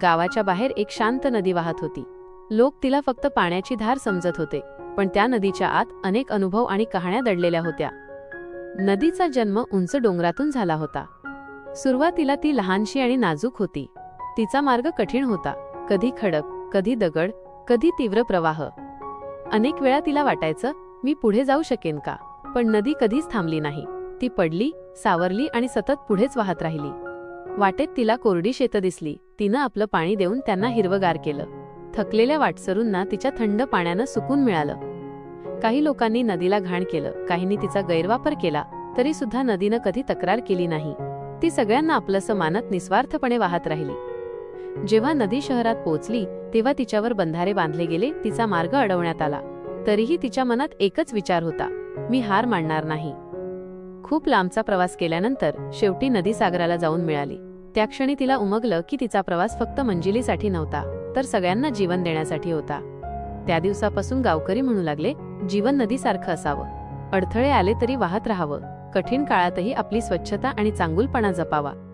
गावाच्या बाहेर एक शांत नदी वाहत होती. लोक तिला फक्त पाण्याची धार समजत होते, पण त्या नदीच्या आत अनेक अनुभव आणि कहाण्या दडलेल्या होत्या. नदीचा जन्म उंच डोंगरातून झाला होता. सुरुवातीला ती लहानशी आणि नाजूक होती. तिचा मार्ग कठीण होता, कधी खडक, कधी दगड, कधी तीव्र प्रवाह. अनेक वेळा तिला वाटायचं, मी पुढे जाऊ शकेन का? पण नदी कधीच थांबली नाही. ती पडली, सावरली आणि सतत पुढेच वाहत राहिली. वाटेत तिला कोरडी शेतं दिसली. तिनं आपलं पाणी देऊन त्यांना हिरवगार केलं. थकलेल्या वाटसरूंना तिच्या थंड पाण्यानं सुकून मिळालं. काही लोकांनी नदीला घाण केलं, काहींनी तिचा गैरवापर केला, तरी सुद्धा नदीनं कधी तक्रार केली नाही. ती सगळ्यांना आपलंसं मानत निस्वार्थपणे वाहत राहिली. जेव्हा नदी शहरात पोहोचली तेव्हा तिच्यावर बंधारे बांधले गेले, तिचा मार्ग अडवण्यात आला. तरीही तिच्या मनात एकच विचार होता, मी हार मानणार नाही. खूप लांबचा प्रवास केल्यानंतर शेवटी नदी सागराला जाऊन मिळाली. त्या क्षणी तिला उमगलं की तिचा प्रवास फक्त मंजिलीसाठी नव्हता, तर सगळ्यांना जीवन देण्यासाठी होता. त्या दिवसापासून गावकरी म्हणू लागले, जीवन नदीसारखं असावं. अडथळे आले तरी वाहत राहावं. कठीण काळातही आपली स्वच्छता आणि चांगुलपणा जपावा.